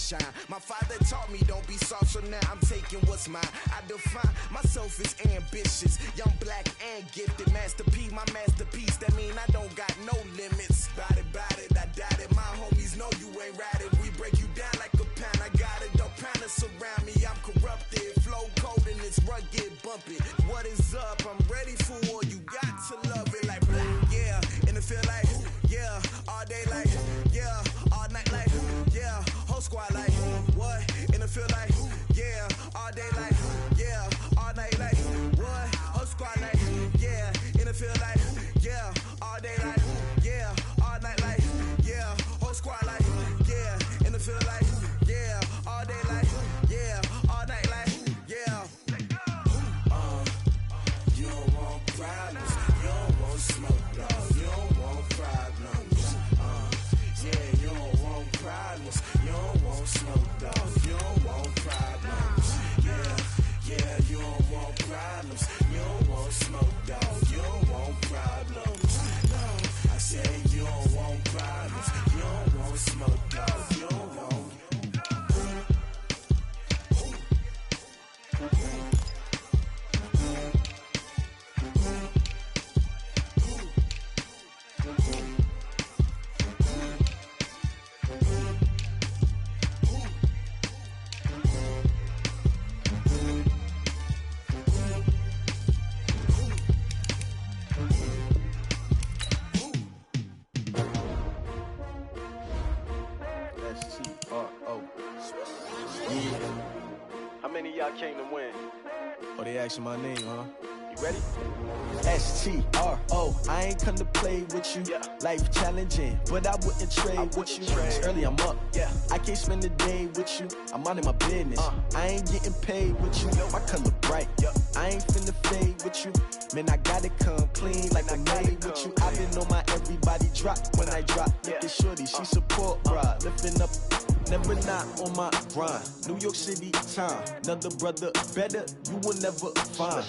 shine. My father taught me don't be soft, so now I'm taking what's mine. I define myself as ambitious, young, black, and gifted. Master P, my masterpiece, that mean I don't got no limits. Bout it, I doubt it. My homies know you ain't ratted. We break you down like a pound. I got it, don't pound us around me. I'm corrupted, flow cold and it's rugged, bumping. What is up? I'm ready for war. You got to love it like black, yeah. And it feel like, yeah. All day like, yeah. All night like, yeah. Whole squad like, what? And it feel like, yeah. All day like, yeah. All night like, what? Whole squad like, yeah. And it feel like, yeah. All day like, yeah. All night like, yeah. Whole squad like, yeah. And it feel like, yeah. All day like, yeah. All night like, yeah. You don't want problems. You don't want smoke, dog. You don't want problems. Yeah, you don't want problems. You don't want smoke, dog. You don't want problems. Yeah, you don't want problems. You don't want smoke, dog. You don't want problems. No, I said you don't want problems. You don't want smoke, dog. You don't want. How many of y'all came to win? Oh, they asking my name, huh? You ready? S-T-R-O, I ain't come to play with you. Yeah. Life challenging, but I wouldn't trade with you. It's early, I'm up. Yeah. I can't spend the day with you. I'm minding my business. I ain't getting paid with you. My color bright. Yeah. I ain't finna fade with you. Man, I gotta come clean like I'm made with you. I've been on my everybody drop when I drop. Look at shorty, she support, bruh. Lifting up. Never not on my grind. New York City time. Another brother better, you will never find.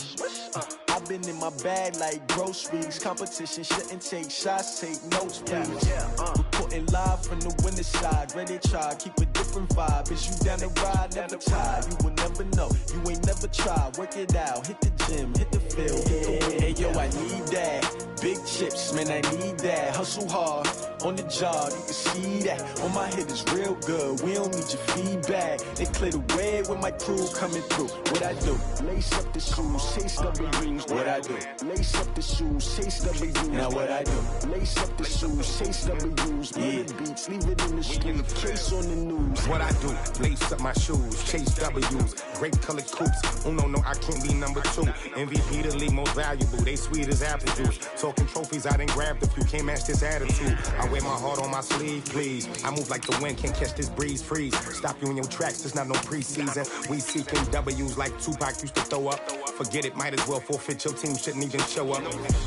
I've been in my bag like groceries. Competition shouldn't take shots, take notes, please. Reporting live from the winter side. Ready to try, keep a different vibe. Is you down the ride, never tired. You will never know, you ain't never tried. Work it out, hit the gym, hit the field, hit the wind. Hey yo, I need that. Big chips, man, I need that. Hustle hard, on the job, you can see that. On my head is real good, we don't need your feedback. They clear the way with my crew coming through. What I do? Lace up the shoes, chase W's. What I do? Lace up the shoes, chase W's. Now what I do? Lace up the shoes, chase W's. Yeah. Beats, leave it in the street, case on the news. What I do? Lace up my shoes, chase W's. Great colored coops. Oh no, I can't be number 2. MVP the league most valuable. They sweet as apple juice. Talking trophies, I didn't grab the few. Can't match this attitude. I wear my heart on my sleeve, please. I move like the wind, can't catch this breeze, freeze. Stop you in your tracks, there's not no preseason. We seeking W's like Tupac used to throw up. Forget it, might as well forfeit. Your team shouldn't even show up.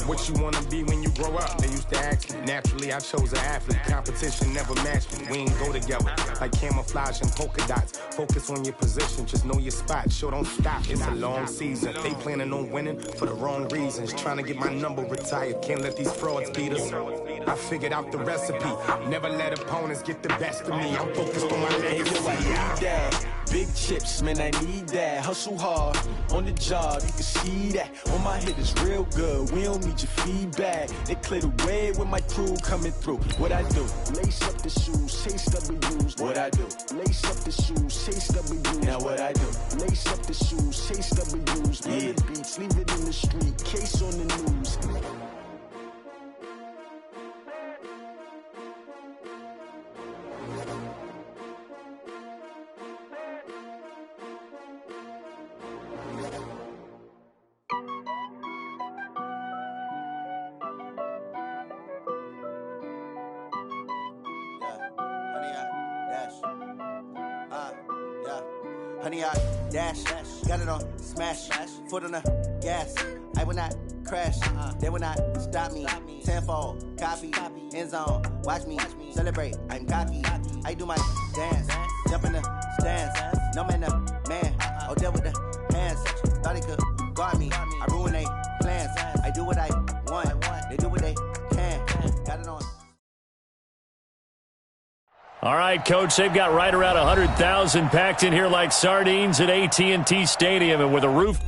What you wanna be when you grow up? They used to ask me. Naturally, I chose an athlete. Competition never matched me. We ain't go together like camouflage and polka dots. Focus on your position, just know your spot. Sure, don't stop. It's a long season. They planning on winning for the wrong reasons. Trying to get my number retired. Can't let these frauds beat us. I figured out the recipe. Never let opponents get the best of me. I'm focused on my legacy. Hey, yo, I need that. Big chips, man, I need that. Hustle hard, on the job, you can see that. On my head is real good, we don't need your feedback. They clear the way with my crew coming through. What I do? Lace up the shoes, chase W's. What I do? Lace up the shoes, chase W's. Now what I do? Lace up the shoes, chase W's. Yeah. Beats, leave it in the street, case on the news. Honey, I dash, got it on smash, foot on the gas. I will not crash, they will not stop me. Tenfold, copy, end zone, watch me celebrate. I'm cocky, I do my dance, jump in the stands. No man, the man, oh deal with the hands. Thought he could guard me, I ruin they plans. I do what I want, they do what they can. Got it on. All right, Coach, they've got right around 100,000 packed in here like sardines at AT&T Stadium, and with a roof.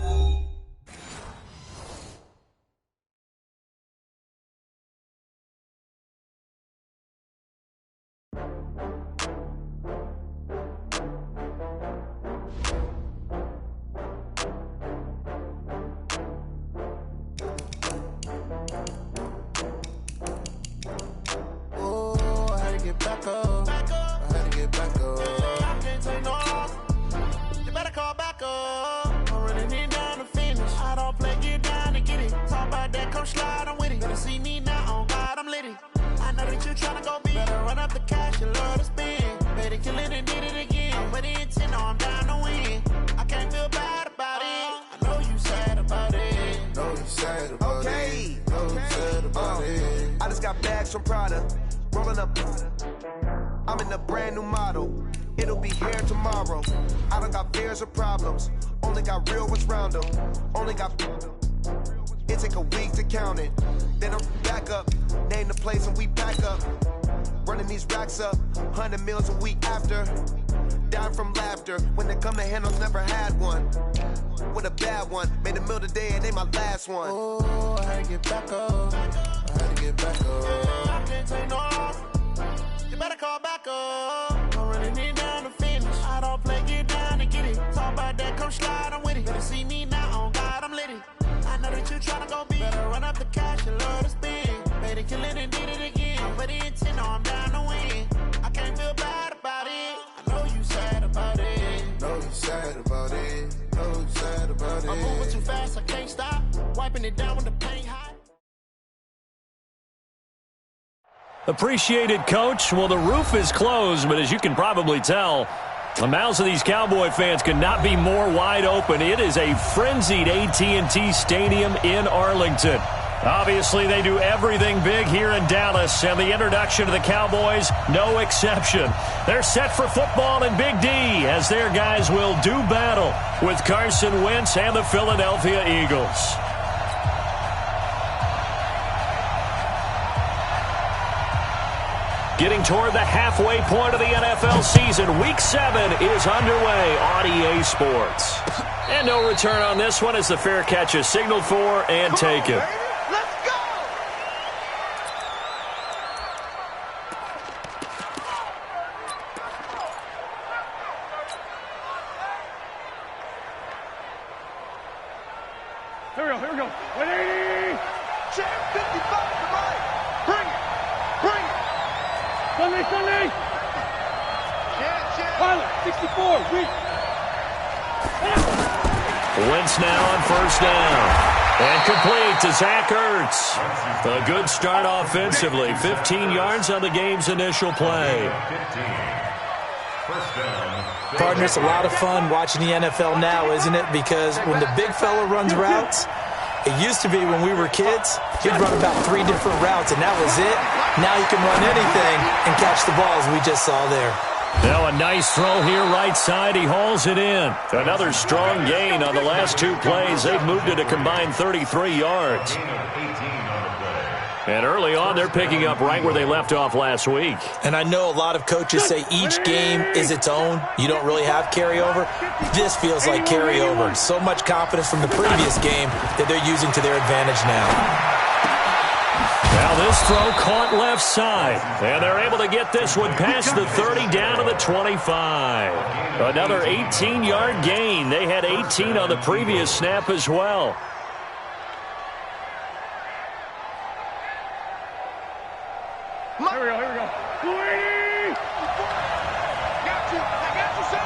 I just got bags from Prada, rolling up. I'm in a brand new model. It'll be here tomorrow. I don't got fears or problems. Only got real ones round them. Only got. It take a week to count it. Then I'm back up. Name the place and we pack up. Running these racks up. 100 meals a week after. Down from laughter. When they come to handles, never had one. With a bad one. Made a meal today and ain't my last one. Oh, I had to get back up. I had to get back up. I can't take no loss. You better call back up. I'm running it down to finish. I don't play, get down and get it. Talk about that, come slide, I'm with it. Better see me now, on God, I'm litty. I know that you tryna go big. Better run up the cash, you love to spin. Made it, kill it, and did it again. But the intent, no, I'm down to win. I can't feel bad about it. I know you sad about it. Know you sad about it. Know you sad about it. I'm moving too fast, I can't stop. Wiping it down with the paint hot. Appreciated, Coach. Well, the roof is closed, but as you can probably tell, the mouths of these Cowboy fans could not be more wide open. It is a frenzied AT&T Stadium in Arlington. Obviously, they do everything big here in Dallas, and the introduction of the Cowboys, no exception. They're set for football in Big D, as their guys will do battle with Carson Wentz and the Philadelphia Eagles. Getting toward the halfway point of the NFL season, Week 7 is underway on EA Sports. And no return on this one as the fair catch is signaled for and taken. Let's go! Here we go. 180! Champ 55 to right. Bring it! Bring it! Sunday! Pilot, 64, weak. Wentz now on first down. And complete to Zach Ertz. A good start offensively. 15 yards on the game's initial play. Partner, it's a lot of fun watching the NFL now, isn't it? Because when the big fella runs routes, it used to be when we were kids, he'd run about 3 different routes, and that was it. Now you can run anything and catch the ball, as we just saw there. Now a nice throw here right side. He hauls it in. Another strong gain on the last 2 plays. They've moved it a combined 33 yards. And early on, they're picking up right where they left off last week. And I know a lot of coaches say each game is its own. You don't really have carryover. This feels like carryover. So much confidence from the previous game that they're using to their advantage now. Now this throw caught left side. And they're able to get this one past the 30 down to the 25. Another 18-yard gain. They had 18 on the previous snap as well. Here we go. 280! Got you. I got you, son.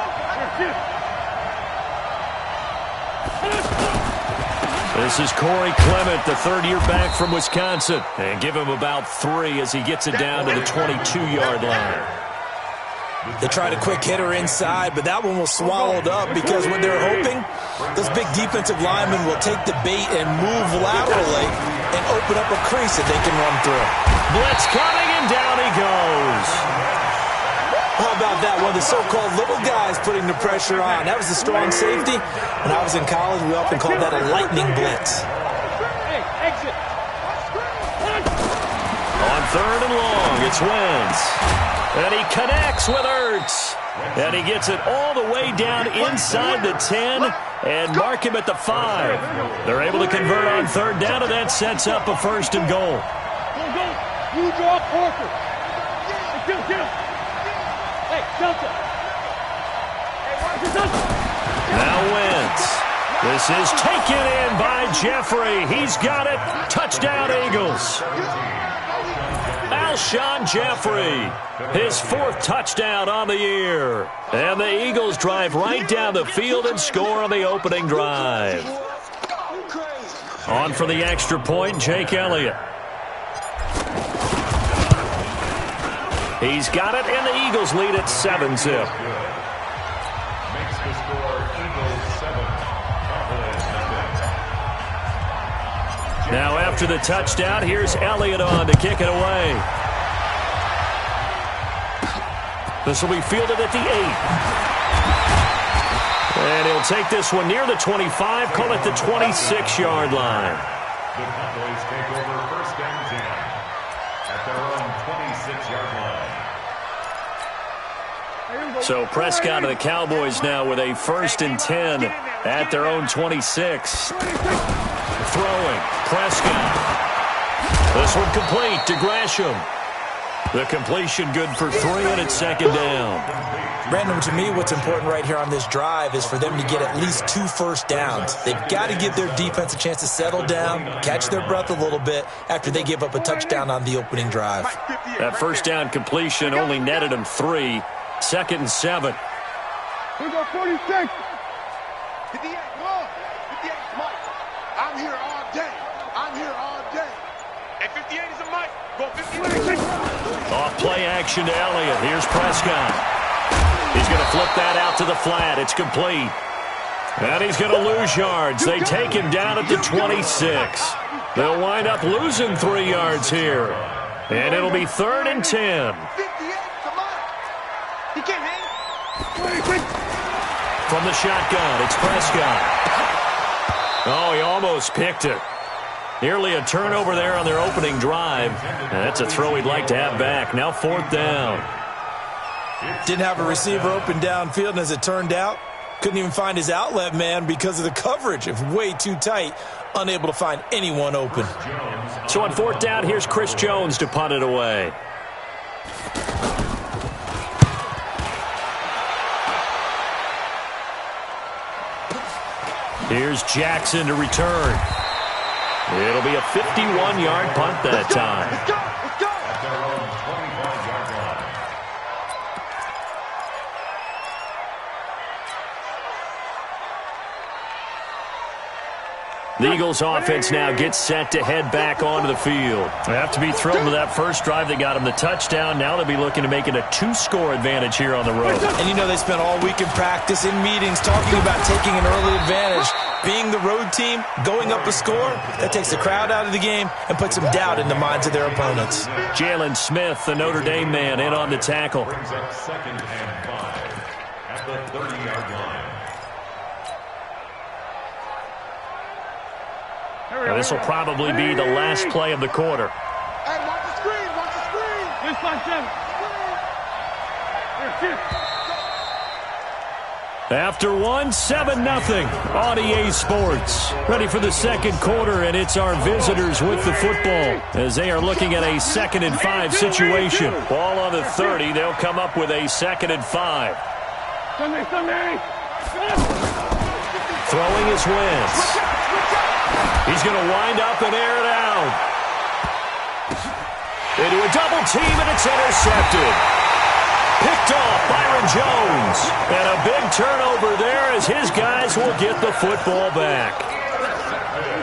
This is Corey Clement, the third-year back from Wisconsin. And give him about 3 as he gets it down to the 22-yard line. They tried a quick hitter inside, but that one was swallowed up because what they're hoping, those big defensive linemen will take the bait and move laterally and open up a crease that they can run through. Blitz coming, and down he goes. How about that? One of the so-called little guys putting the pressure on. That was a strong safety. When I was in college, we often called that a lightning blitz. Hey, exit. On third and long, it's Wentz. And he connects with Ertz. And he gets it all the way down inside the 10 and mark him at the 5. They're able to convert on third down, and that sets up a 1st and goal. Go. You draw Parker. Hey, get him. Hey, Delta. Now Wentz. This is taken in by Jeffrey. He's got it. Touchdown, Eagles. Alshon Jeffrey, his 4th touchdown on the year. And the Eagles drive right down the field and score on the opening drive. On for the extra point, Jake Elliott. He's got it, and the Eagles lead at 7-zip. Now after the touchdown, here's Elliott on to kick it away. This will be fielded at the 8. And he'll take this one near the 25, call it the 26-yard line. The Cowboys take over 1st and 10 at their own 26-yard line. So Prescott of the Cowboys now with a 1st and 10 at their own 26. Throwing, Prescott. This one complete to Gresham. The completion good for 3, and it's 2nd down. Brandon, to me, what's important right here on this drive is for them to get at least 2 first downs. They've got to give their defense a chance to settle down, catch their breath a little bit after they give up a touchdown on the opening drive. That 1st down completion only netted them 3. 2nd and 7. We go 46. 58, come on. 58, Mike. I'm here all day. I'm here all day. And 58 is a Mike. Go 58. Off play action to Elliott. Here's Prescott. He's going to flip that out to the flat. It's complete. And he's going to lose yards. They take him down at the 26. They'll wind up losing 3 yards here. And it'll be 3rd and 10. 58, come on. He can't hang. From the shotgun, it's Prescott. Oh, he almost picked it. Nearly a turnover there on their opening drive. And that's a throw he'd like to have back. Now 4th down. Didn't have a receiver open downfield, and as it turned out, couldn't even find his outlet man because of the coverage. It was way too tight, unable to find anyone open. So on 4th down, here's Chris Jones to punt it away. Here's Jackson to return. It'll be a 51-yard punt that time. Let's go. At their own 25-yard line. The Eagles offense now gets set to head back onto the field. They have to be thrilled with that first drive that got them the touchdown. Now they'll be looking to make it a 2-score advantage here on the road. And you know they spent all week in practice, in meetings, talking about taking an early advantage. Being the road team, going up a score, that takes the crowd out of the game and puts some doubt in the minds of their opponents. Jalen Smith, the Notre Dame man, in on the tackle. Brings up 2nd and 5 at the 30-yard line. Now, this will probably be the last play of the quarter. Hey, watch the screen. Watch the screen. Here's 5-7. Here. After 7-0 on EA Sports. Ready for the 2nd quarter, and it's our visitors with the football as they are looking at a 2nd and 5 situation. Ball on the 30. They'll come up with a 2nd and 5. Sunday. Throwing is Wentz. He's going to wind up and air it out. Into a double team, and it's intercepted. Picked off Byron Jones. And a big turnover there as his guys will get the football back.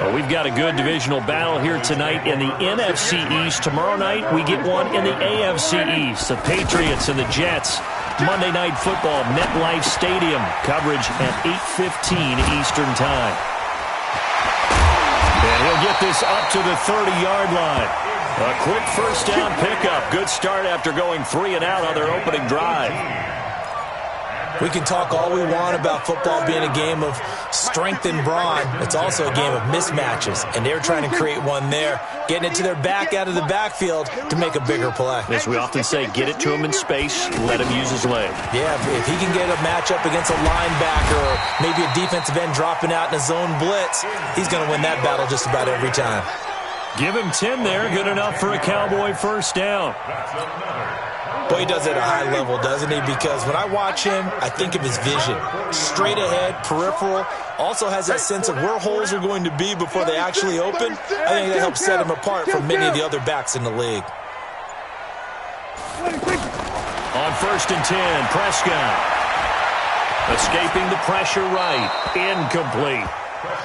Well, we've got a good divisional battle here tonight in the NFC East. Tomorrow night, we get one in the AFC East. The Patriots and the Jets. Monday Night Football, MetLife Stadium. Coverage at 8:15 Eastern Time. And he'll get this up to the 30-yard line. A quick first down pickup. Good start after going 3 and out on their opening drive. We can talk all we want about football being a game of strength and brawn, it's also a game of mismatches, and they're trying to create one there, getting it to their back out of the backfield to make a bigger play. As we often say, get it to him in space, let him use his leg. Yeah, if he can get a matchup against a linebacker or maybe a defensive end dropping out in a zone blitz, he's going to win that battle just about every time. Give him 10 there, good enough for a Cowboy first down. Boy, he does it at a high level, doesn't he? Because when I watch him, I think of his vision. Straight ahead, peripheral, also has that sense of where holes are going to be before they actually open. I think that helps set him apart from many of the other backs in the league. On 1st and 10, Prescott. Escaping the pressure right. Incomplete.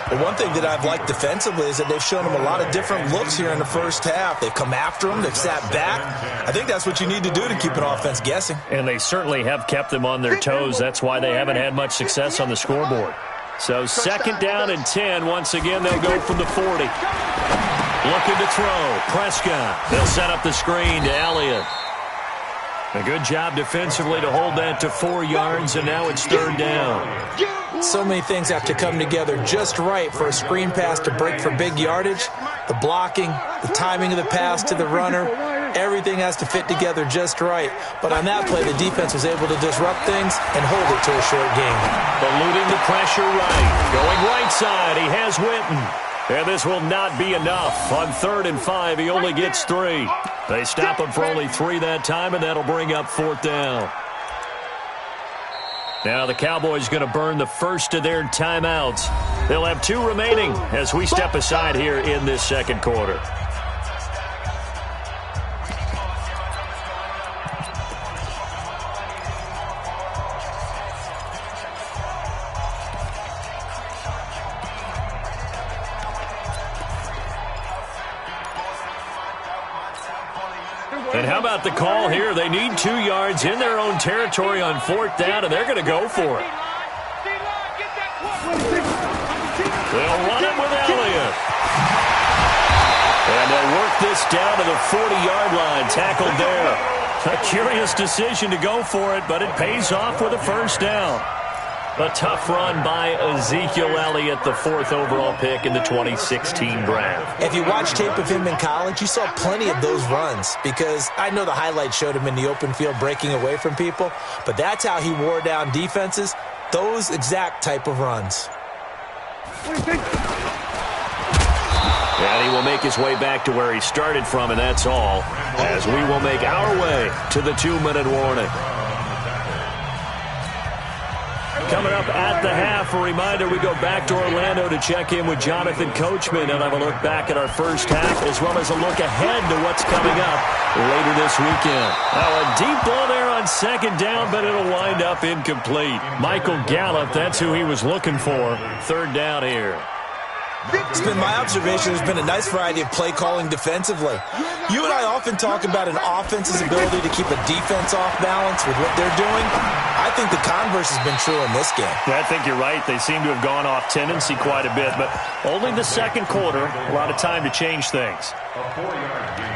The one thing that I've liked defensively is that they've shown him a lot of different looks here in the first half. They've come after him. They've sat back. I think that's what you need to do to keep an offense guessing. And they certainly have kept them on their toes. That's why they haven't had much success on the scoreboard. So 2nd down and 10. Once again, they'll go from the 40. Looking to throw. Prescott. They'll set up the screen to Elliott. A good job defensively to hold that to 4 yards, and now it's 3rd down. So many things have to come together just right for a screen pass to break for big yardage. The blocking, the timing of the pass to the runner, everything has to fit together just right. But on that play, the defense was able to disrupt things and hold it to a short game. Eluding the pressure right. Going right side, he has Witten. And this will not be enough. On 3rd and 5, he only gets 3. They stop him for only 3 that time, and that'll bring up 4th down. Now the Cowboys going to burn the first of their timeouts. They'll have 2 remaining as we step aside here in this 2nd quarter. And how about the call here? They need 2 yards in their own territory on 4th down, and they're going to go for it. They'll run it with Elliott. And they'll work this down to the 40-yard line, tackled there. A curious decision to go for it, but it pays off with a first down. A tough run by Ezekiel Elliott, the 4th overall pick in the 2016 draft. If you watch tape of him in college, you saw plenty of those runs because I know the highlights showed him in the open field breaking away from people, but that's how he wore down defenses, those exact type of runs. And he will make his way back to where he started from, and that's all, as we will make our way to the 2-minute warning. Coming up at the half, a reminder, we go back to Orlando to check in with Jonathan Coachman and have a look back at our first half as well as a look ahead to what's coming up later this weekend. Now a deep ball there on 2nd down, but it'll wind up incomplete. Michael Gallup, that's who he was looking for. 3rd down here. It's been my observation there's been a nice variety of play calling defensively. You and I often talk about an offense's ability to keep a defense off balance with what they're doing. I think the converse has been true in this game. I think you're right. They seem to have gone off tendency quite a bit, but only the 2nd quarter, a lot of time to change things.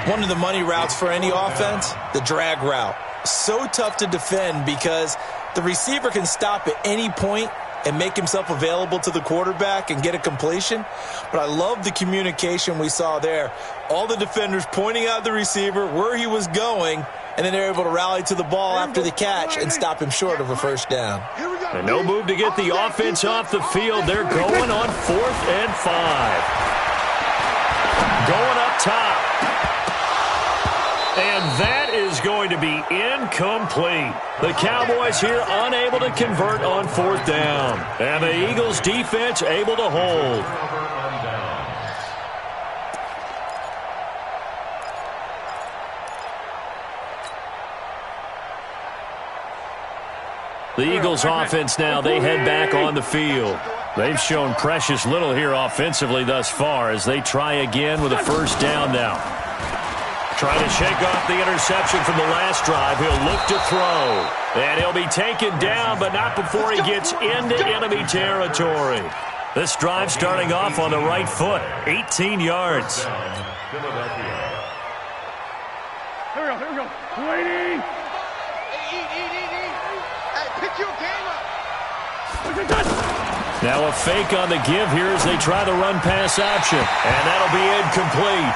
One of the money routes for any offense, the drag route. So tough to defend because the receiver can stop at any point and make himself available to the quarterback and get a completion. But I love the communication we saw there. All the defenders pointing out the receiver, where he was going, and then they're able to rally to the ball after the catch and stop him short of a first down. And no move to get the offense off the field. They're going on 4th and 5. Going up top. And that is going to be incomplete. The Cowboys here unable to convert on 4th down. And the Eagles defense able to hold. The Eagles offense now, they head back on the field. They've shown precious little here offensively thus far as they try again with a first down now. Trying to shake off the interception from the last drive. He'll look to throw. And he'll be taken down, but not before he gets into enemy territory. This drive starting off on the right foot. 18 yards. Here we go. Waiting. Eat. Hey, pick your game up. Now a fake on the give here as they try the run-pass option. And that'll be incomplete.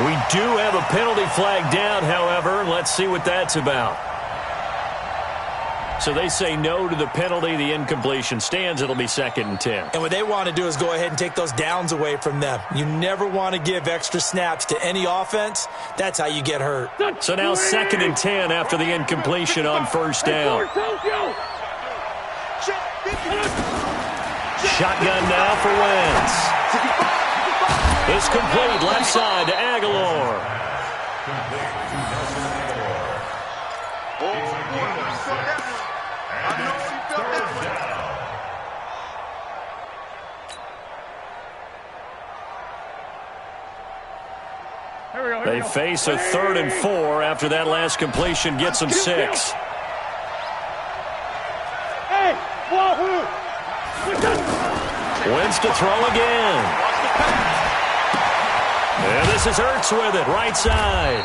We do have a penalty flag down, however. Let's see what that's about. So they say no to the penalty. The incompletion stands. It'll be 2nd and 10. And what they want to do is go ahead and take those downs away from them. You never want to give extra snaps to any offense. That's how you get hurt. So now 2nd and 10 after the incompletion on 1st down. Shotgun now for Wentz. It's complete left side to Aguilar. They face a 3rd and 4 after that last completion gets them 6. Wentz to throw again. And this is Ertz with it, right side.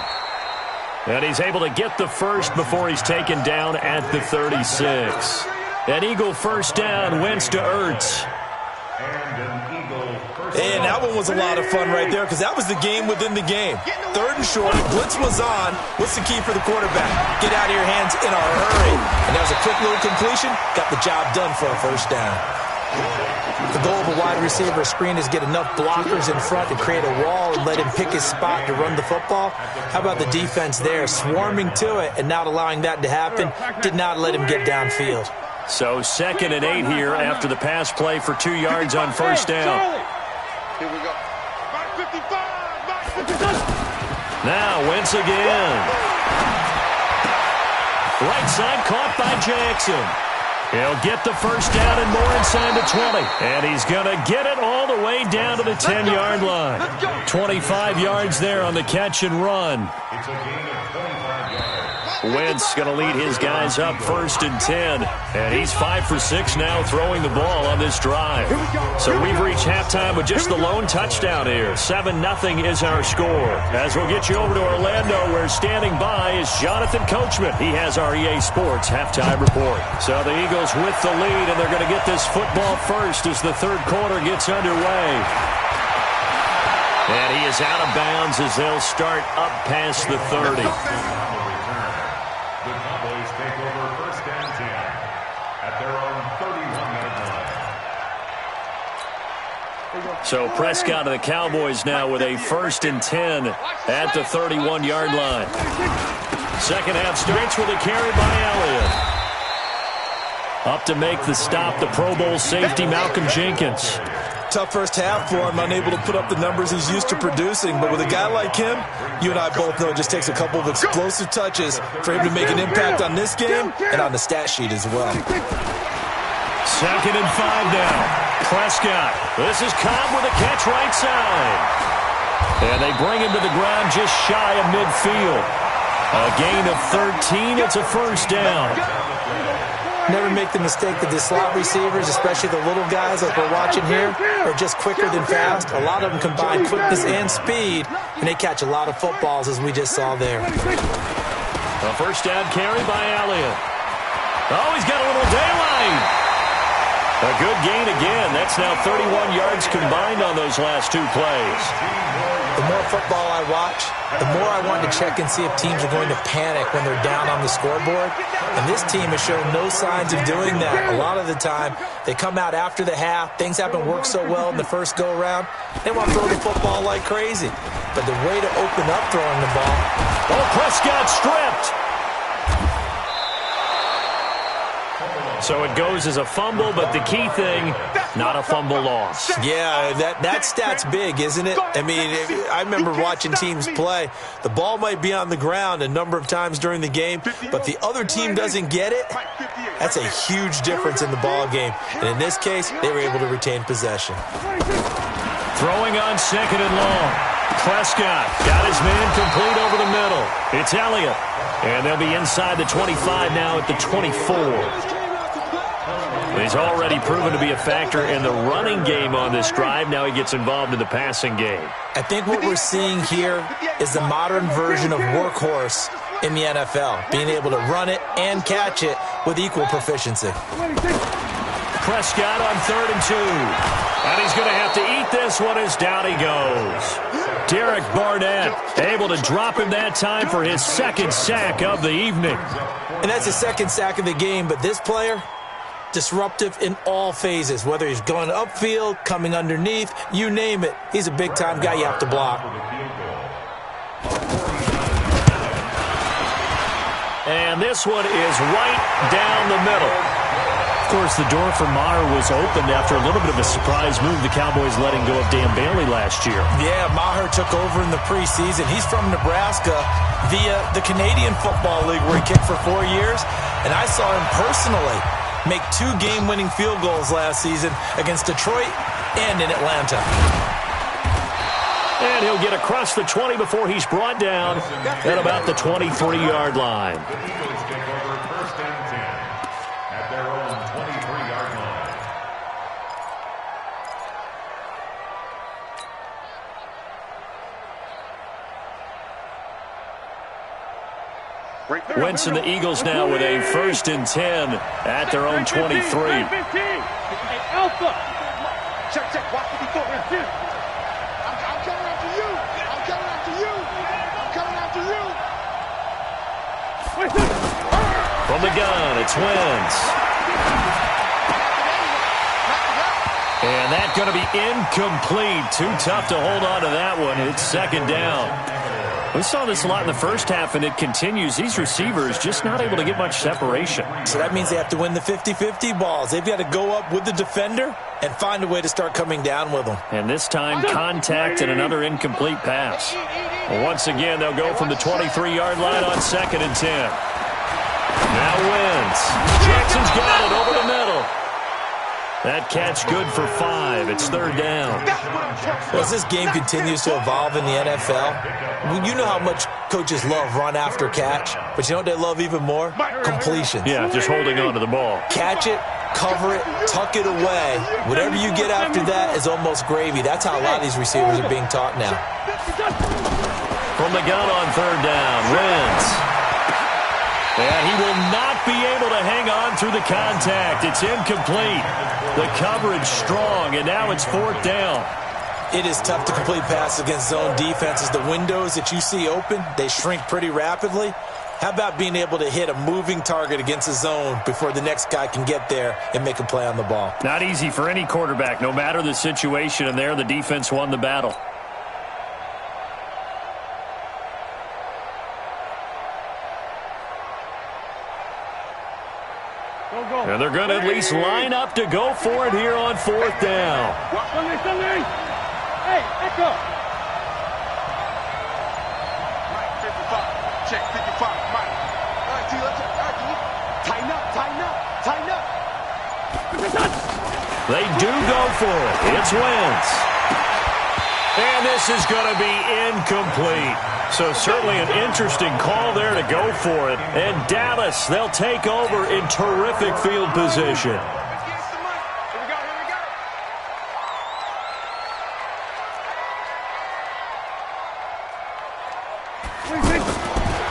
And he's able to get the first before he's taken down at the 36. An Eagle first down, Wentz to Ertz. And that one was a lot of fun right there because that was the game within the game. 3rd and short, blitz was on. What's the key for the quarterback? Get out of your hands in a hurry. And that was a quick little completion. Got the job done for a first down. The goal of a wide receiver screen is get enough blockers in front to create a wall and let him pick his spot to run the football. How about the defense there, swarming to it and not allowing that to happen? Did not let him get downfield. So 2nd and 8 here after the pass play for 2 yards on 1st down. Here we go. Now Wentz again. Right side caught by Jackson. He'll get the first down and more inside the 20. And he's going to get it all the way down to the 10-yard line. 25 yards there on the catch and run. It's a gain of 25 yards. Wentz going to lead his guys up 1st and 10. And he's 5 for 6 now throwing the ball on this drive. So we've reached halftime with just the lone touchdown here. 7-0 is our score. As we'll get you over to Orlando, where standing by is Jonathan Coachman. He has our EA Sports halftime report. So the Eagles with the lead, and they're going to get this football first as the 3rd quarter gets underway. And he is out of bounds as they'll start up past the 30. The Cowboys take over 1st and 10 at their own 31-yard line. So Prescott and the Cowboys now with a 1st and 10 at the 31-yard line. Second half starts with a carry by Elliott. Up to make the stop, the Pro Bowl safety Malcolm Jenkins. Tough first half for him, unable to put up the numbers he's used to producing. But with a guy like him, you and I both know it just takes a couple of explosive touches for him to make an impact on this game and on the stat sheet as well. 2nd and 5 now. Prescott. This is Cobb with a catch right side. And they bring him to the ground just shy of midfield. A gain of 13. It's a first down. Never make the mistake that the slot receivers, especially the little guys like we're watching here, are just quicker than fast. A lot of them combine quickness and speed, and they catch a lot of footballs, as we just saw there. A first down carry by Elliott. Oh, he's got a little daylight. A good gain again. That's now 31 yards combined on those last 2 plays. The more football I watch, the more I want to check and see if teams are going to panic when they're down on the scoreboard. And this team has shown no signs of doing that. A lot of the time, they come out after the half. Things haven't worked so well in the first go-around. They want to throw the football like crazy. But the way to open up throwing the ball. Oh, Prescott stripped. So it goes as a fumble, but the key thing, not a fumble loss. Yeah, that stat's big, isn't it? I mean, I remember watching teams play. The ball might be on the ground a number of times during the game, but the other team doesn't get it. That's a huge difference in the ball game. And in this case, they were able to retain possession. Throwing on 2nd and long. Prescott got his man complete over the middle. It's Elliott. And they'll be inside the 25 now at the 24. He's already proven to be a factor in the running game on this drive. Now he gets involved in the passing game. I think what we're seeing here is the modern version of workhorse in the NFL, being able to run it and catch it with equal proficiency. Prescott on 3rd and 2. And he's going to have to eat this one as down he goes. Derek Barnett able to drop him that time for his 2nd sack of the evening. And that's his 2nd sack of the game, but this player, disruptive in all phases, whether he's going upfield, coming underneath, you name it. He's a big-time guy you have to block. And this one is right down the middle. Of course, the door for Maher was opened after a little bit of a surprise move. The Cowboys letting go of Dan Bailey last year. Yeah, Maher took over in the preseason. He's from Nebraska via the Canadian Football League where he kicked for 4 years. And I saw him personally make 2 game-winning field goals last season against Detroit and in Atlanta. And he'll get across the 20 before he's brought down at about the 23-yard line. The Eagles take over 1st and 10 at their own 23-yard line. Wentz and the Eagles now with a 1st and 10 at their own 23. Alpha. Check. Watch what he thought. I'm coming after you. From the gun, it's Wentz. And that's going to be incomplete. Too tough to hold on to that one. It's 2nd down. We saw this a lot in the first half, and it continues. These receivers just not able to get much separation. So that means they have to win the 50-50 balls. They've got to go up with the defender and find a way to start coming down with them. And this time, contact and another incomplete pass. Once again, they'll go from the 23-yard line on 2nd and 10. Now Wentz. Jackson's got it over the middle. That catch good for 5. It's 3rd down. Well, as this game continues to evolve in the NFL, you know how much coaches love run after catch, but you know what they love even more? Completions. Yeah, just holding on to the ball. Catch it, cover it, tuck it away. Whatever you get after that is almost gravy. That's how a lot of these receivers are being taught now. From the gun on 3rd down, Wentz. And he will not be able to hang on through the contact. It's incomplete. The coverage strong, and now it's 4th down. It is tough to complete passes against zone defenses. The windows that you see open, they shrink pretty rapidly. How about being able to hit a moving target against a zone before the next guy can get there and make a play on the ball? Not easy for any quarterback, no matter the situation, and there the defense won the battle. And they're going to at least line up to go for it here on 4th down. Hey, echo. Mike, 55. Check, 55. Mike. All right, T, let's tighten up. They do go for it. It's Wentz. And this is going to be incomplete. So certainly an interesting call there to go for it. And Dallas, they'll take over in terrific field position.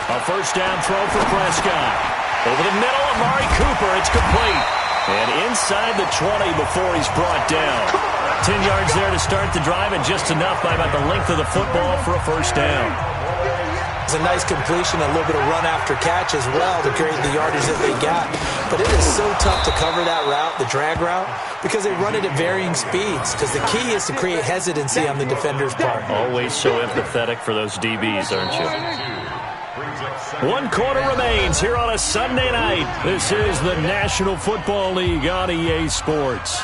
A 1st down throw for Prescott. Over the middle, Amari Cooper. It's complete. And inside the 20 before he's brought down. 10 yards there to start the drive, and just enough by about the length of the football for a 1st down. It's a nice completion, a little bit of run after catch as well to create the yardage that they got. But it is so tough to cover that route, the drag route, because they run it at varying speeds. Because the key is to create hesitancy on the defender's part. Always so empathetic for those DBs, aren't you? 1 quarter remains here on a Sunday night. This is the National Football League on EA Sports.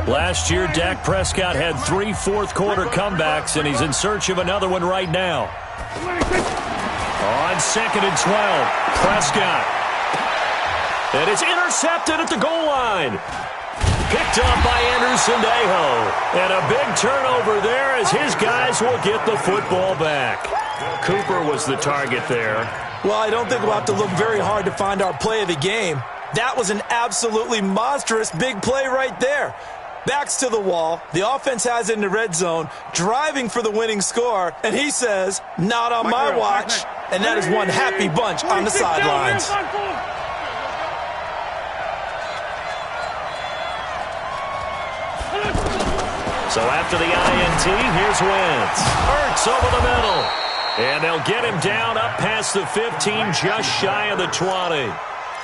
Last year, Dak Prescott had 3 fourth-quarter comebacks, and he's in search of another one right now. On 2nd and 12, Prescott. And it's intercepted at the goal line. Picked up by Anderson Dejo. And a big turnover there as his guys will get the football back. Cooper was the target there. Well, I don't think we'll have to look very hard to find our play of the game. That was an absolutely monstrous big play right there. backs to the wall. The offense has it in the red zone, driving for the winning score, and he says, not on my watch. And that is one happy bunch on the sidelines. So after the INT, here's Wentz. Hurts over the middle. And they'll get him down up past the 15, just shy of the 20.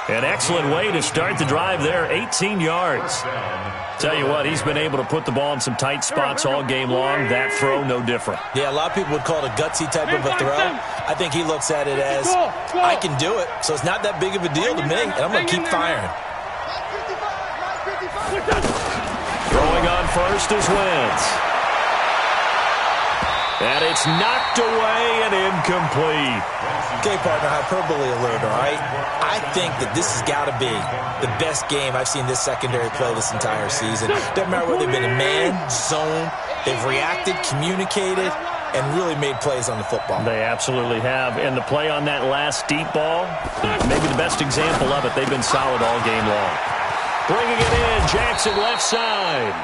An excellent way to start the drive there, 18 yards. Tell you what, he's been able to put the ball in some tight spots all game long. That throw, no different. Yeah, a lot of people would call it a gutsy type of a throw. I think he looks at it as, I can do it, so it's not that big of a deal to me, and I'm going to keep firing. Throwing on first is Wentz. And it's knocked away and incomplete. Okay, partner, hyperbole alert, all right? I think that this has got to be the best game I've seen this secondary play this entire season. Doesn't matter whether they've been in man, zone, they've reacted, communicated, and really made plays on the football. They absolutely have. And the play on that last deep ball, maybe the best example of it, they've been solid all game long. Bringing it in, Jackson left side.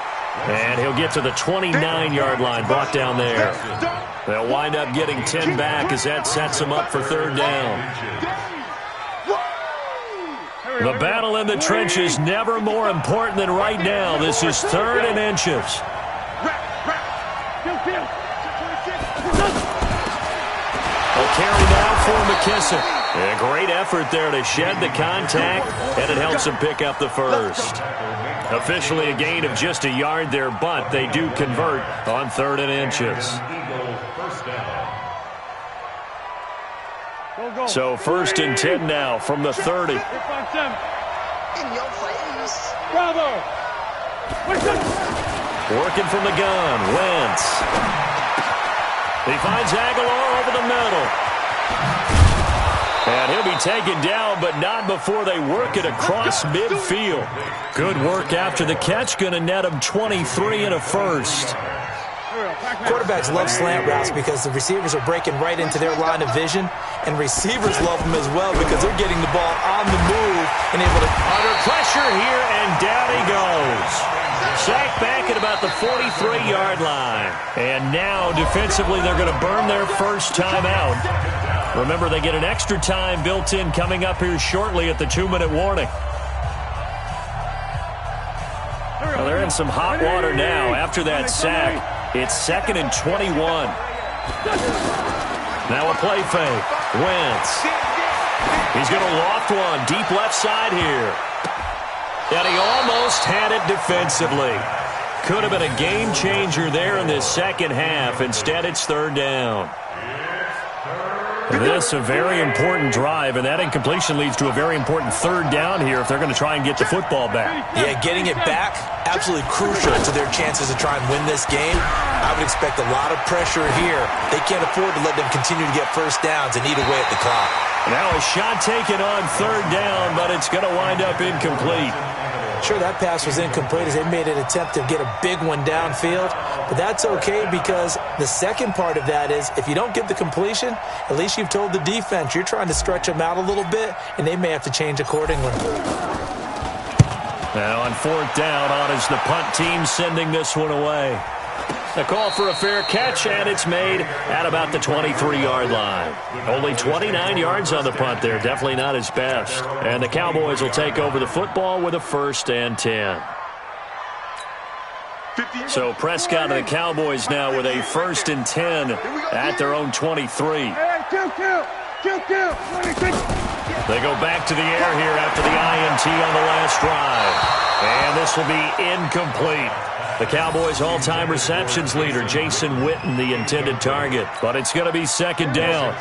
And he'll get to the 29-yard line, brought down there. They'll wind up getting 10 back as that sets them up for third down. The battle in the trenches never more important than right now. This is 3rd and inches. A carry now for McKissick. A great effort there to shed the contact, and it helps him pick up the first. Officially a gain of just a yard there, but they do convert on 3rd and inches. So 1st and 10 now from the 30. In your face. Working from the gun, Wentz. He finds Aguilar over the middle. And he'll be taken down, but not before they work it across midfield. Good work after the catch. Going to net him 23 and a first. Quarterbacks love slant routes because the receivers are breaking right into their line of vision, and receivers love them as well because they're getting the ball on the move and able to... Under pressure here, and down he goes. Sacked back at about the 43-yard line. And now, defensively, they're going to burn their first time out. Remember, they get an extra time built in coming up here shortly at the 2-minute warning. Well, they're in some hot water now after that sack. It's 2nd and 21. Now a play fake. Wentz. He's going to loft one deep left side here. And he almost had it defensively. Could have been a game changer there in this second half. Instead, it's 3rd down. This a very important drive, and that incompletion leads to a very important 3rd down here if they're going to try and get the football back. Yeah, getting it back, absolutely crucial to their chances to try and win this game. I would expect a lot of pressure here. They can't afford to let them continue to get first downs and eat away at the clock. Now a shot taken on 3rd down, but it's going to wind up incomplete. Sure, that pass was incomplete as they made an attempt to get a big one downfield, but that's okay because the second part of that is if you don't get the completion, at least you've told the defense you're trying to stretch them out a little bit, and they may have to change accordingly. Now on 4th down, on is the punt team sending this one away. The call for a fair catch, and it's made at about the 23-yard line. Only 29 yards on the punt there. Definitely not his best. And the Cowboys will take over the football with a 1st and 10. So Prescott and the Cowboys now with a 1st and 10 at their own 23. They go back to the air here after the INT on the last drive. And this will be incomplete. The Cowboys' all-time receptions leader, Jason Witten, the intended target. But it's going to be 2nd down.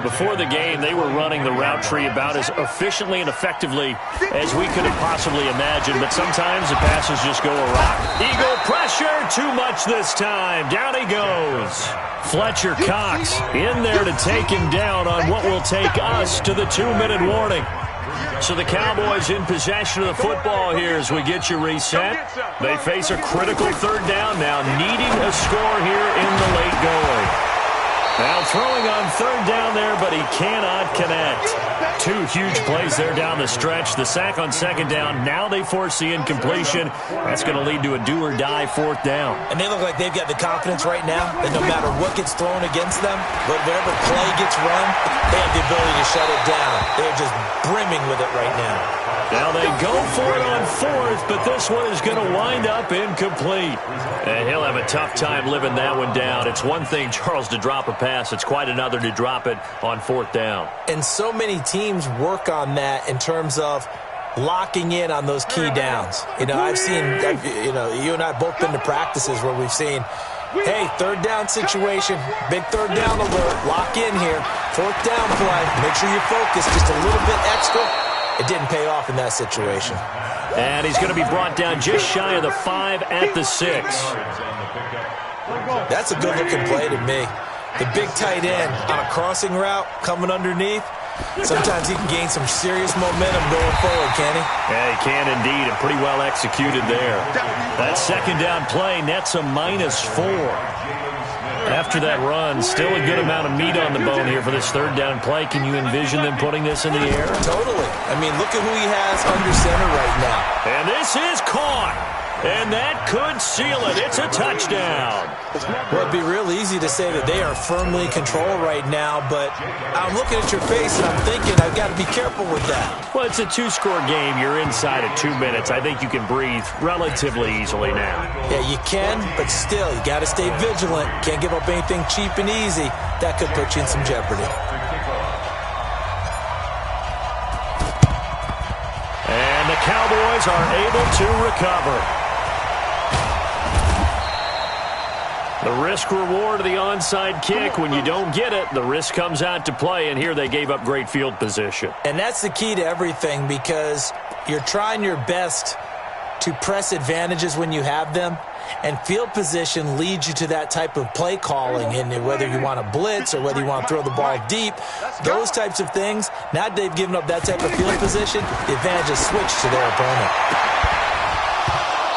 Before the game, they were running the route tree about as efficiently and effectively as we could have possibly imagined. But sometimes the passes just go awry. Eagle pressure, too much this time. Down he goes. Fletcher Cox in there to take him down on what will take us to the 2-minute warning. So the Cowboys in possession of the football here as we get you reset. They face a critical 3rd down now, needing a score here in the late going. Now throwing on third down there, but he cannot connect. Two huge plays there down the stretch. The sack on second down. Now they force the incompletion. That's going to lead to a do-or-die fourth down. And they look like they've got the confidence right now that no matter what gets thrown against them, but whatever play gets run, they have the ability to shut it down. They're just brimming with it right now. Now they go for it on fourth, but this one is going to wind up incomplete. And he'll have a tough time living that one down. It's one thing, Charles, to drop a pass. It's quite another to drop it on fourth down. And so many teams work on that in terms of locking in on those key downs. I've seen, you and I both been to practices where we've seen, hey, third down situation, big third down alert, lock in here, fourth down play, make sure you're focused just a little bit extra. It didn't pay off in that situation. And he's going to be brought down just shy of the 5 at the 6. That's a good-looking play to me. The big tight end on a crossing route coming underneath. Sometimes he can gain some serious momentum going forward, can he? Yeah, he can indeed, and pretty well executed there. That second down play nets a -4. After that run, still a good amount of meat on the bone here for this third down play. Can you envision them putting this in the air? Totally. I mean, look at who he has under center right now. And this is caught. And that could seal it. It's a touchdown. Well, it'd be real easy to say that they are firmly in control right now, but I'm looking at your face and I'm thinking I've got to be careful with that. Well, it's a two-score game. You're inside of 2 minutes. I think you can breathe relatively easily now. Yeah, you can, but still, you got to stay vigilant. Can't give up anything cheap and easy. That could put you in some jeopardy. And the Cowboys are able to recover. The risk-reward of the onside kick, when you don't get it, the risk comes out to play, and here they gave up great field position. And that's the key to everything, because you're trying your best to press advantages when you have them, and field position leads you to that type of play calling, and whether you want to blitz or whether you want to throw the ball deep, those types of things, now that they've given up that type of field position, the advantage is switched to their opponent.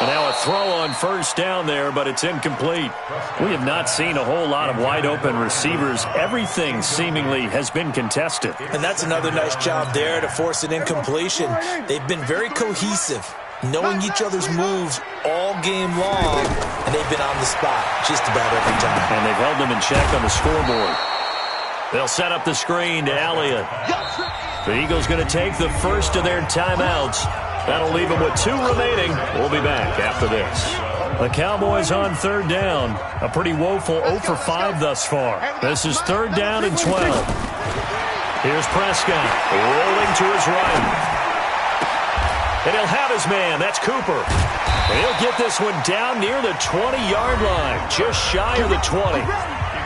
And now a throw on first down there, but it's incomplete. We have not seen a whole lot of wide-open receivers. Everything seemingly has been contested. And that's another nice job there to force an incompletion. They've been very cohesive, knowing each other's moves all game long, and they've been on the spot just about every time. And they've held them in check on the scoreboard. They'll set up the screen to Elliott. The Eagles going to take the first of their timeouts. That'll leave them with 2 remaining. We'll be back after this. The Cowboys on third down. A pretty woeful 0 for 5 thus far. This is third down and 12. Here's Prescott rolling to his right. And he'll have his man. That's Cooper. And he'll get this one down near the 20-yard line, just shy of the 20.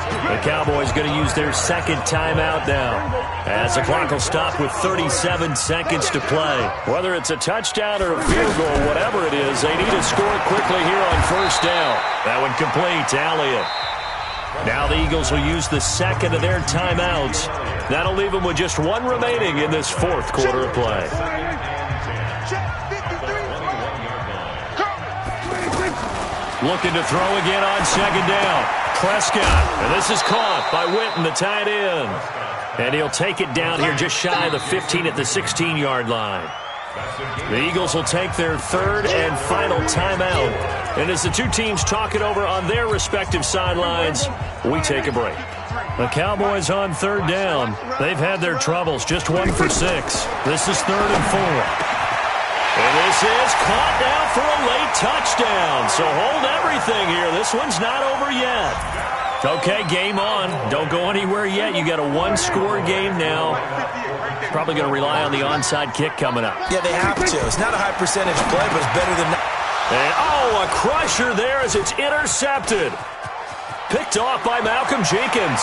The Cowboys going to use their second timeout now, as the clock will stop with 37 seconds to play. Whether it's a touchdown or a field goal, whatever it is, they need to score quickly here on first down. That one complete to Elliott. Now the Eagles will use the second of their timeouts. That'll leave them with just 1 remaining in this fourth quarter of play. Looking to throw again on second down. Prescott, and this is caught by Witten, the tight end. And he'll take it down here just shy of the 15 at the 16-yard line. The Eagles will take their third and final timeout. And as the two teams talk it over on their respective sidelines, we take a break. The Cowboys on third down. They've had their troubles, just 1 for 6. This is third and 4. And this is caught now for a late touchdown. So hold everything here. This one's not over yet. Okay, game on. Don't go anywhere yet. You got a 1-score game now. Probably going to rely on the onside kick coming up. Yeah, they have to. It's not a high percentage play, but it's better than that. And, a crusher there as it's intercepted. Picked off by Malcolm Jenkins.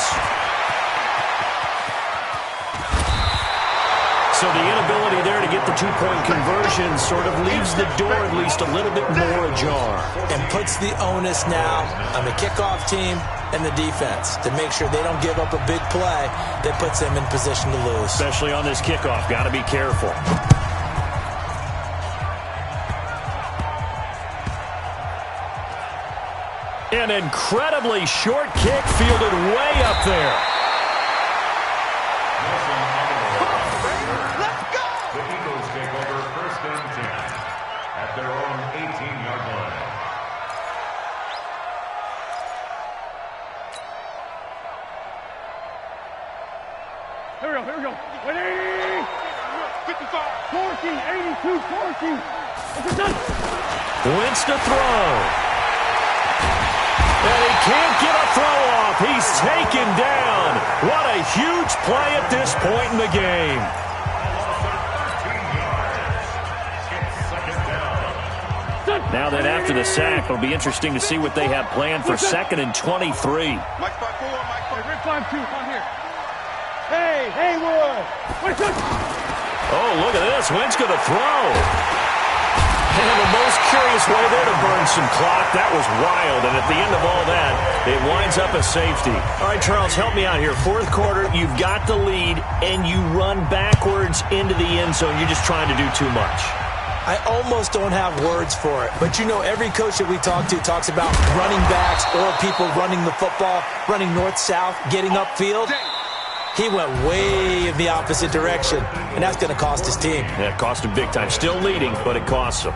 So the inability there to get the 2-point conversion sort of leaves the door at least a little bit more ajar. And puts the onus now on the kickoff team and the defense to make sure they don't give up a big play that puts them in position to lose. Especially on this kickoff. Got to be careful. An incredibly short kick fielded way up there. Let's go! The Eagles take over 1st and 10 at their own 18-yard line. Here we go. 180! 55! 40, 82, 40! It's a touch! Wentz to throw. And he can't get a throw off. He's taken down. What a huge play at this point in the game. Now then, after the sack, it'll be interesting to see what they have planned for 2nd and 23. Mike 5-4, Mike 5. 5-2, on here. Hey, Haywood! Oh, look at this. Wentz going to throw. And the most curious way there to burn some clock. That was wild. And at the end of all that, it winds up a safety. All right, Charles, help me out here. 4th quarter, you've got the lead, and you run backwards into the end zone. You're just trying to do too much. I almost don't have words for it. But, you know, every coach that we talk to talks about running backs or people running the football, running north-south, getting upfield. He went way in the opposite direction, and that's going to cost his team. That cost him big time. Still leading, but it costs him.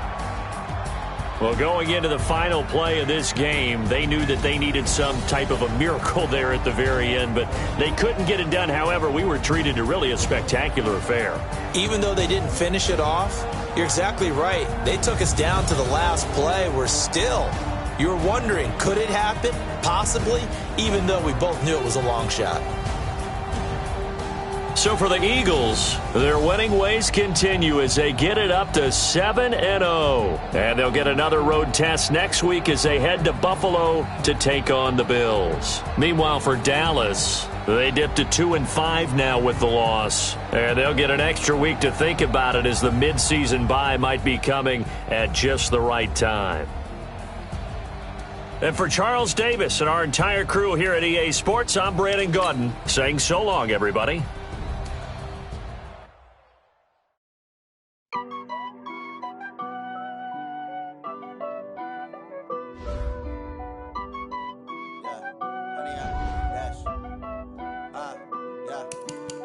Well, going into the final play of this game, they knew that they needed some type of a miracle there at the very end, but they couldn't get it done. However, we were treated to really a spectacular affair. Even though they didn't finish it off, you're exactly right. They took us down to the last play. We're still, you're wondering, could it happen? Possibly, even though we both knew it was a long shot. So for the Eagles, their winning ways continue as they get it up to 7-0. And they'll get another road test next week as they head to Buffalo to take on the Bills. Meanwhile, for Dallas, they dipped to 2-5 now with the loss. And they'll get an extra week to think about it as the midseason bye might be coming at just the right time. And for Charles Davis and our entire crew here at EA Sports, I'm Brandon Gaudin saying so long, everybody.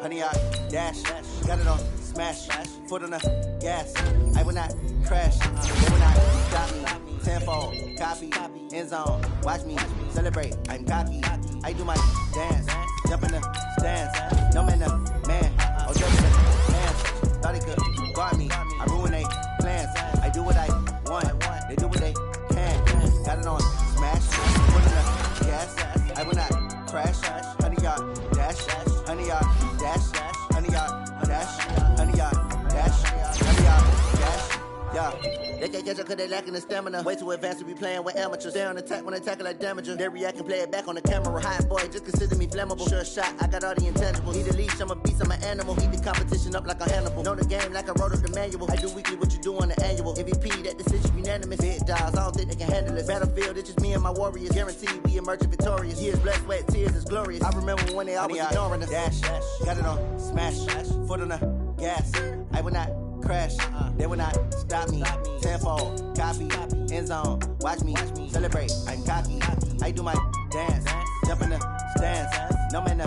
Honey, I dash, got it on smash, foot on the gas. I will not crash, they will not stop me. Tenfold, copy, end zone, watch me celebrate. I'm cocky, I do my dance, jump in the stands. No man, oh jump in the hands. Thought he could guard me, I ruin they plans. I do what I want, they do what they can. Got it on smash, foot on the gas. I will not crash, honey, y'all dash, honey, y'all. Dash, honey, y'all, dash, honey, y'all, dash, honey, y'all, dash, yeah. They can't catch up cause they lacking the stamina. Way too advanced to be playing with amateurs. Stay on attack when I tackle like damager. They react and play it back on the camera. Hot boy, just consider me flammable. Sure shot, I got all the intangibles. Need a leash, I'm a beast, I'm an animal. Heat the competition up like a Hannibal. Know the game like I wrote up the manual. I do weekly what you do on the annual. MVP, that decision unanimous. Big dogs, I don't think they can handle it. Battlefield, it's just me and my warriors. Guaranteed we emerge victorious. Years, blood, sweat, tears, is glorious. I remember when they always ignoring us. Dash, got it on smash, foot on the gas. I will not crash, they will not stop me. Tenfold, copy, end zone, watch me celebrate. I'm cocky, I do my dance, jump in the stands. No man,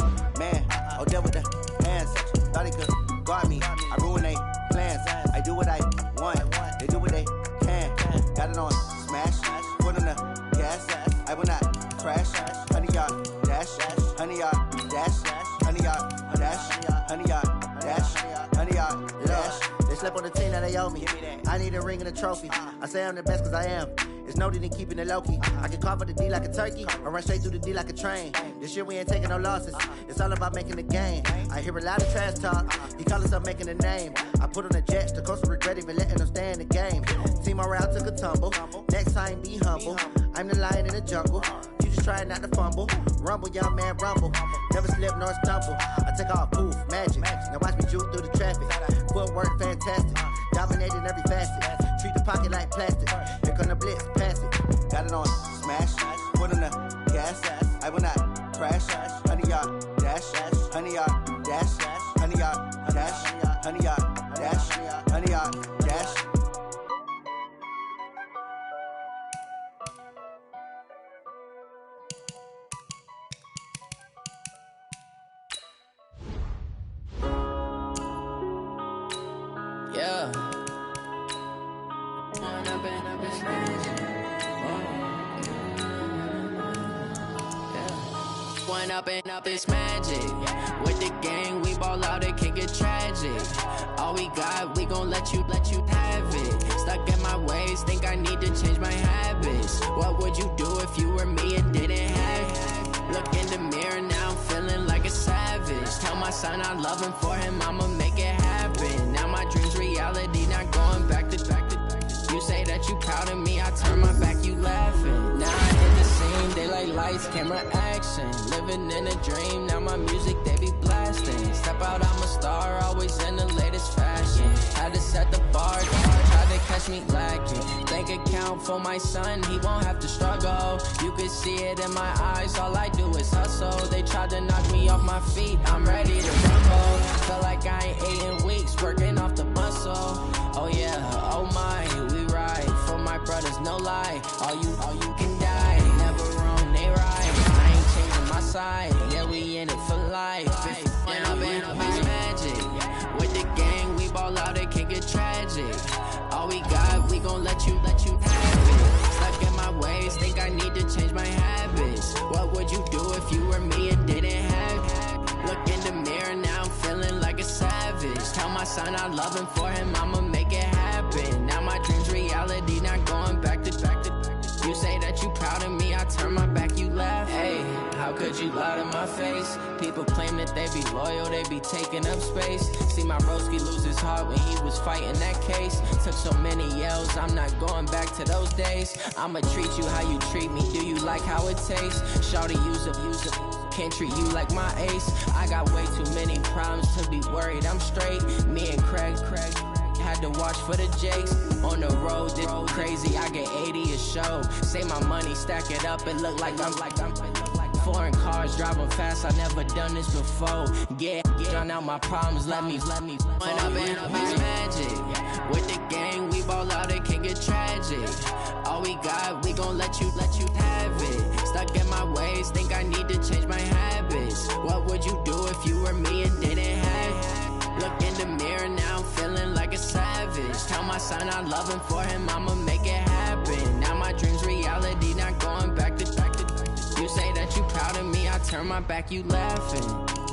oh deal with the hands. Thought he could guard me, I ruin they plans. I do what I want, they do what they can. Got it on smash, foot on the gas. I will not crash, honey y'all dash, honey y'all dash, honey y'all dash, honey y'all dash, honey y'all dash. They slept on the team that they owe me. I need a ring and a trophy. I say I'm the best cause I am. It's no need in keeping it low-key. I can carve up the D like a turkey or run straight through the D like a train. This year we ain't taking no losses. It's all about making the game. I hear a lot of trash talk. He call himself making a name. I put on the Jets. The coach will regret even letting them stay in the game. Team morale took a tumble. Next time be humble. I'm the lion in the jungle. You just try not to fumble. Rumble, young man, rumble. Never slip nor stumble. I take off, poof, magic. Now watch me Jew through the traffic. Footwork fantastic. Dominating every facet. Treat the pocket like plastic. Here come the blitz, pass it. Got it on smash. Foot on the gas. I will not crash. Honey y'all dash. Honey y'all dash. Honey y'all dash. Honey y'all dash. Honey y'all dash. one up and up, it's magic. With the gang, we ball out, it can get tragic. All we got, we gon' let you have it. Stuck in my ways, think I need to change my habits. What would you do if you were me and didn't have it? Look in the mirror, now I'm feeling like a savage. Tell my son I love him, for him I'ma make it happen. Now my dream's reality, not going back to. You say that you proud of me, I turn my back, you laughing. Now I hit the scene, daylight lights, camera action. Living in a dream, now my music, they be blasting. Step out, I'm a star, always in the latest fashion. Had to set the bar, tried to catch me lacking. Bank account for my son, he won't have to struggle. You can see it in my eyes, all I do is hustle. They tried to knock me off my feet, I'm ready to rumble. Feel like I ain't ate in weeks, working off the muscle. Oh yeah, oh my, we ride for my brothers, no lie. All you can die, never wrong, they right. I ain't changing my side, yeah, we in it for life. And I've been magic. With the gang, we ball out, it can get tragic. All we got, we gon' let you have it. Stuck in my ways, think I need to change my habits. What would you do if you were me and didn't have it? Look in the mirror, now I'm feeling like a savage. Tell my son I love him, for him I'ma make it happen. Now my dream's reality, not going back to. You say that you proud of me, I turn my back, you laugh. Hey, how could you lie to my face? People claim that they be loyal, they be taking up space. See my broski lose his heart when he was fighting that case. Took so many yells, I'm not going back to those days. I'ma treat you how you treat me, do you like how it tastes? Shawty, use up, can't treat you like my ace. I got way too many problems to be worried, I'm straight. Me and Craig had to watch for the Jakes. On the road, this crazy, I get 80 a show. Say my money, stack it up, it look like I'm foreign cars, driving fast, I never done this before. Yeah, drown out my problems, let me When I've been magic. With the gang, we ball out, it can get tragic. All we got, we gon' let you have it. Stuck in my ways, think I need to change my habits. What would you do if you were me and didn't have it? Look in the mirror, now I'm feeling like a savage. Tell my son I love him, for him I'ma make it happen. Now my dream's reality, not going back to. You say that you proud of me, I turn my back, you laughing.